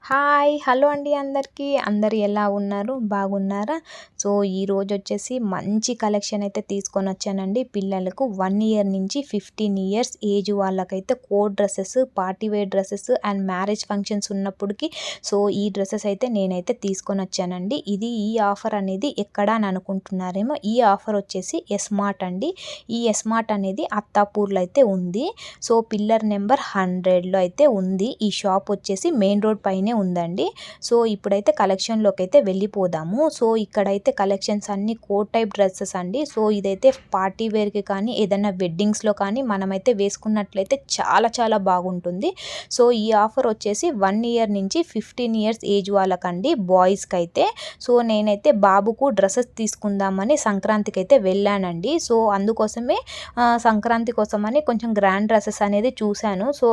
Hi! Hello అండి అందరికీ. అందరూ ఎలా ఉన్నారు? బాగున్నారా? సో, ఈరోజొచ్చేసి మంచి కలెక్షన్ అయితే తీసుకొనొచ్చానండి. పిల్లలకు 1 ఇయర్ నుంచి 15 ఇయర్స్ ఏజ్ వాళ్ళకైతే coat dresses, party wear dresses and marriage functions ఉన్నప్పటికి సో, ఈ డ్రెసెస్ అయితే నేనైతే తీసుకొనొచ్చానండి. ఈ ఆఫర్ అనేది ఎక్కడ అని అనుకుంటున్నారేమో, ఈ ఆఫర్ వచ్చేసి ఎస్మార్ట్ అండి. ఈ ఎస్మార్ట్ అనేది అత్తాపూర్లో అయితే ఉంది. సో, పిల్లర్ నెంబర్ 100లో అయితే ఉంది. ఈ షాప్ వచ్చేసి మెయిన్ రోడ్ పైనే ఉందండి. సో, ఇప్పుడైతే కలెక్షన్‌లోకి అయితే వెళ్ళిపోదాము. సో, ఇక్కడైతే కలెక్షన్స్ అన్నీ కోట్ టైప్ డ్రెసెస్ అండి. సో, ఇదైతే పార్టీ వేర్‌కి కానీ ఏదైనా వెడ్డింగ్స్‌లో కానీ మనమైతే వేసుకున్నట్లయితే చాలా చాలా బాగుంటుంది. సో, ఈ ఆఫర్ వచ్చేసి 1 ఇయర్ నుంచి 15 ఇయర్స్ ఏజ్ వాళ్ళకండి బాయ్స్‌కైతే. సో, నేనైతే బాబుకు డ్రెసెస్ తీసుకుందామని సంక్రాంతికి అయితే వెళ్ళానండి. సో, అందుకోసమే సంక్రాంతి కోసమని కొంచెం గ్రాండ్ డ్రెసెస్ అనేది చూశాను. సో,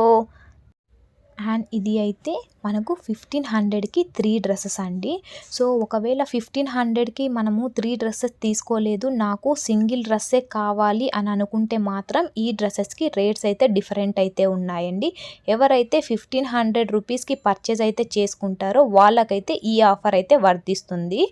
అండ్ ఇది అయితే మనకు 1500కి 3 డ్రెసెస్ అండి. సో, ఒకవేళ 1500కి మనము 3 డ్రెసెస్ తీసుకోలేదు, నాకు సింగిల్ డ్రెస్సే కావాలి అని అనుకుంటే మాత్రం ఈ డ్రెసెస్‌కి రేట్స్ అయితే డిఫరెంట్ అయితే ఉన్నాయండి. ఎవరైతే 1500 రూపీస్‌కి పర్చేజ్ అయితే చేసుకుంటారో వాళ్ళకైతే ఈ ఆఫర్ అయితే వర్తిస్తుంది.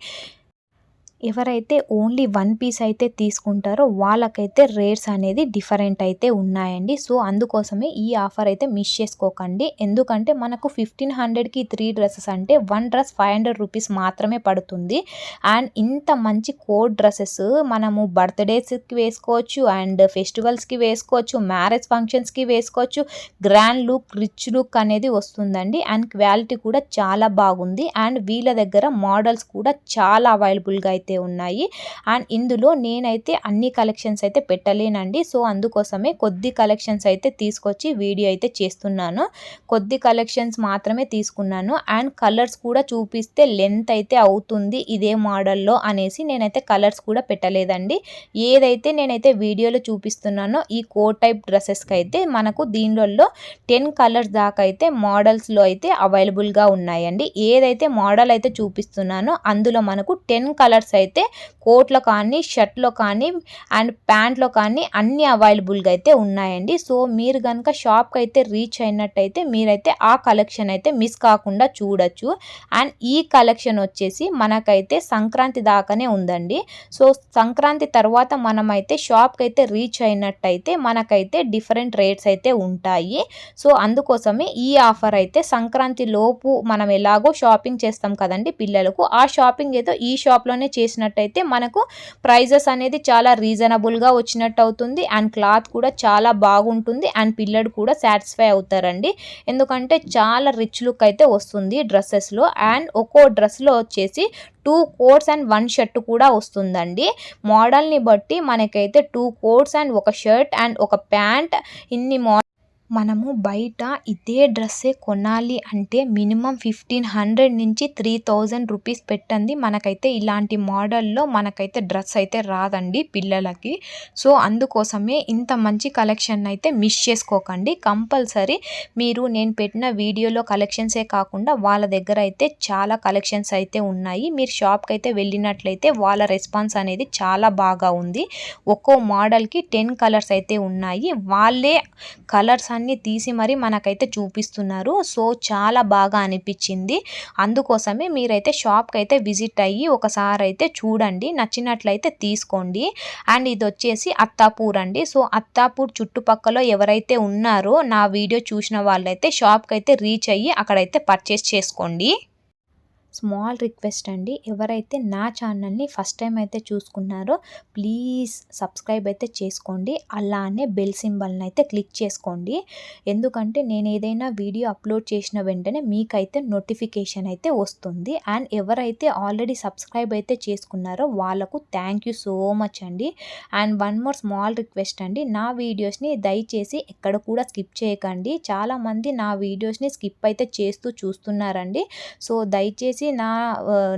ఎవరైతే ఓన్లీ 1 పీస్ అయితే తీసుకుంటారో వాళ్ళకైతే రేట్స్ అనేది డిఫరెంట్ అయితే ఉన్నాయండి. సో, అందుకోసమే ఈ ఆఫర్ అయితే మిస్ చేసుకోకండి. ఎందుకంటే మనకు 1500కి 3 డ్రెసెస్ అంటే 1 డ్రెస్ 500 రూపీస్ మాత్రమే పడుతుంది. అండ్ ఇంత మంచి కోట్ డ్రెసెస్ మనము బర్త్‌డేస్‌కి వేసుకోవచ్చు అండ్ ఫెస్టివల్స్‌కి వేసుకోవచ్చు, మ్యారేజ్ ఫంక్షన్స్‌కి వేసుకోవచ్చు. గ్రాండ్ లుక్, రిచ్ లుక్ అనేది వస్తుందండి. అండ్ క్వాలిటీ కూడా చాలా బాగుంది. అండ్ వీళ్ళ దగ్గర మోడల్స్ కూడా చాలా అవైలబుల్‌గా అయితే ఉన్నాయి. అండ్ ఇందులో నేనైతే అన్ని కలెక్షన్స్ అయితే పెట్టలేనండి. సో, అందుకోసమే కొద్ది కలెక్షన్స్ అయితే తీసుకొచ్చి వీడియో అయితే చేస్తున్నాను. కొద్ది కలెక్షన్స్ మాత్రమే తీసుకున్నాను. అండ్ కలర్స్ కూడా చూపిస్తే లెంత్ అయితే అవుతుంది ఇదే మోడల్లో అనేసి నేనైతే కలర్స్ కూడా పెట్టలేదండి. ఏదైతే నేనైతే వీడియోలో చూపిస్తున్నానో ఈ కోట్ టైప్ డ్రెస్సెస్కి అయితే మనకు దీనిలో 10 కలర్స్ దాకా అయితే మోడల్స్లో అయితే అవైలబుల్గా ఉన్నాయండి. ఏదైతే మోడల్ అయితే చూపిస్తున్నానో అందులో మనకు 10 కలర్స్ అయితే కోట్లో కానీ, షర్ట్లో కానీ అండ్ ప్యాంట్లో కానీ అన్ని అవైలబుల్గా అయితే ఉన్నాయండి. సో, మీరు కనుక షాప్కి అయితే రీచ్ అయినట్టయితే మీరైతే ఆ కలెక్షన్ అయితే మిస్ కాకుండా చూడొచ్చు. అండ్ ఈ కలెక్షన్ వచ్చేసి మనకైతే సంక్రాంతి దాకానే ఉందండి. సో, సంక్రాంతి తర్వాత మనమైతే షాప్కి అయితే రీచ్ అయినట్టయితే మనకైతే డిఫరెంట్ రేట్స్ అయితే ఉంటాయి. సో, అందుకోసమే ఈ ఆఫర్ అయితే సంక్రాంతి లోపు మనం ఎలాగో షాపింగ్ చేస్తాం కదండి పిల్లలకు, ఆ షాపింగ్ ఏదో ఈ షాప్లోనే చేసినట్టయితే మనకు ప్రైజెస్ అనేది చాలా రీజనబుల్గా వచ్చినట్టు అవుతుంది. అండ్ క్లాత్ కూడా చాలా బాగుంటుంది. అండ్ పిల్లడు కూడా సాటిస్ఫై అవుతారండి. ఎందుకంటే చాలా రిచ్ లుక్ అయితే వస్తుంది డ్రెస్సెస్లో. అండ్ ఒక్కో డ్రెస్లో వచ్చేసి 2 కోట్స్ అండ్ 1 షర్ట్ కూడా వస్తుందండి. మోడల్ని బట్టి మనకైతే 2 coats and 1 shirt and 1 pant ఇన్ని మనము బయట ఇదే డ్రెస్సే కొనాలి అంటే మినిమం 1500 నుంచి 3000 రూపీస్ పెట్టండి మనకైతే ఇలాంటి మోడల్లో మనకైతే డ్రెస్ అయితే రాదండి పిల్లలకి. సో, అందుకోసమే ఇంత మంచి కలెక్షన్ అయితే మిస్ చేసుకోకండి. కంపల్సరీ మీరు నేను పెట్టిన వీడియోలో కలెక్షన్సే కాకుండా వాళ్ళ దగ్గర అయితే చాలా కలెక్షన్స్ అయితే ఉన్నాయి. మీరు షాప్కి అయితే వెళ్ళినట్లయితే వాళ్ళ రెస్పాన్స్ అనేది చాలా బాగా ఉంది. ఒక్కో మోడల్కి 10 కలర్స్ అయితే ఉన్నాయి. వాళ్ళే కలర్స్ అన్నీ తీసి మరి మనకైతే చూపిస్తున్నారు. సో, చాలా బాగా అనిపించింది. అందుకోసమే మీరైతే షాప్కి అయితే విజిట్ అయ్యి ఒకసారి అయితే చూడండి, నచ్చినట్లయితే తీసుకోండి. అండ్ ఇది వచ్చేసి అత్తాపూర్ అండి. సో, అత్తాపూర్ చుట్టుపక్కల ఎవరైతే ఉన్నారో నా వీడియో చూసిన వాళ్ళైతే షాప్కి అయితే రీచ్ అయ్యి అక్కడైతే పర్చేస్ చేసుకోండి. స్మాల్ రిక్వెస్ట్ అండి, ఎవరైతే నా ఛానల్ని ఫస్ట్ టైం అయితే చూసుకున్నారో ప్లీజ్ సబ్స్క్రైబ్ అయితే చేసుకోండి. అలానే బెల్ సింబల్ని అయితే క్లిక్ చేసుకోండి. ఎందుకంటే నేను ఏదైనా వీడియో అప్లోడ్ చేసిన వెంటనే మీకైతే నోటిఫికేషన్ అయితే వస్తుంది. అండ్ ఎవరైతే ఆల్రెడీ సబ్స్క్రైబ్ అయితే చేసుకున్నారో వాళ్ళకు థ్యాంక్ యూ సో మచ్ అండి. And one more small request అండి, నా వీడియోస్ని దయచేసి ఎక్కడ కూడా స్కిప్ చేయకండి. చాలామంది నా వీడియోస్ని స్కిప్ అయితే చేస్తూ చూస్తున్నారండి. సో, దయచేసి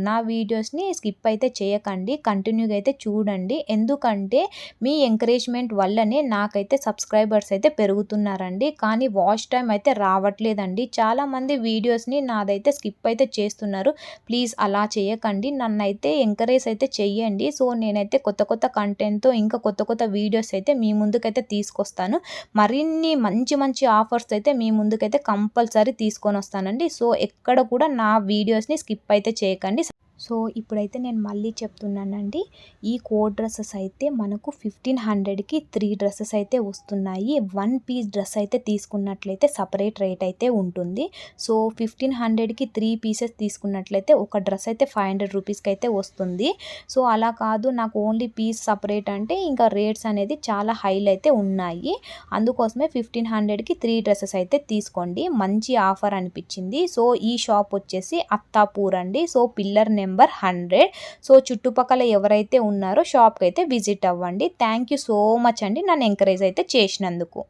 నా వీడియోస్ని స్కిప్ అయితే చేయకండి, కంటిన్యూగా అయితే చూడండి. ఎందుకంటే మీ ఎంకరేజ్మెంట్ వల్లనే నాకైతే సబ్స్క్రైబర్స్ అయితే పెరుగుతున్నారండి. కానీ వాచ్ టైం అయితే రావట్లేదండి. చాలామంది వీడియోస్ని నాదైతే స్కిప్ అయితే చేస్తున్నారు. ప్లీజ్ అలా చేయకండి, నన్నైతే ఎంకరేజ్ అయితే చెయ్యండి. సో నేనైతే కొత్త కొత్త కంటెంట్తో ఇంకా కొత్త కొత్త వీడియోస్ అయితే మీ ముందుకైతే తీసుకొస్తాను. మరిన్ని మంచి మంచి ఆఫర్స్ అయితే మీ ముందుకైతే కంపల్సరీ తీసుకొని వస్తానండి. సో ఎక్కడ కూడా నా వీడియోస్ని స్కిప్ అయితే చేయకండి. సో ఇప్పుడైతే నేను మళ్ళీ చెప్తున్నానండి, ఈ కోట్ డ్రెస్సెస్ అయితే మనకు 1500కి 3 డ్రెస్సెస్ అయితే వస్తున్నాయి. 1 పీస్ డ్రెస్ అయితే తీసుకున్నట్లయితే సపరేట్ రేట్ అయితే ఉంటుంది. సో 1500కి 3 పీసెస్ తీసుకున్నట్లయితే ఒక డ్రెస్ అయితే 500 రూపీస్కి అయితే వస్తుంది. సో అలా కాదు, నాకు ఓన్లీ పీస్ సపరేట్ అంటే ఇంకా రేట్స్ అనేది చాలా హైలు అయితే ఉన్నాయి. అందుకోసమే 1500కి 3 డ్రెస్సెస్ అయితే తీసుకోండి. మంచి ఆఫర్ అనిపించింది. సో ఈ షాప్ వచ్చేసి అత్తాపూర్ అండి. So pillar number 100. సో చుట్టుపక్కల ఎవరైతే ఉన్నారో షాప్కి అయితే విజిట్ అవ్వండి. థ్యాంక్ యూ సో మచ్ అండి నన్ను ఎంకరేజ్ అయితే చేసినందుకు.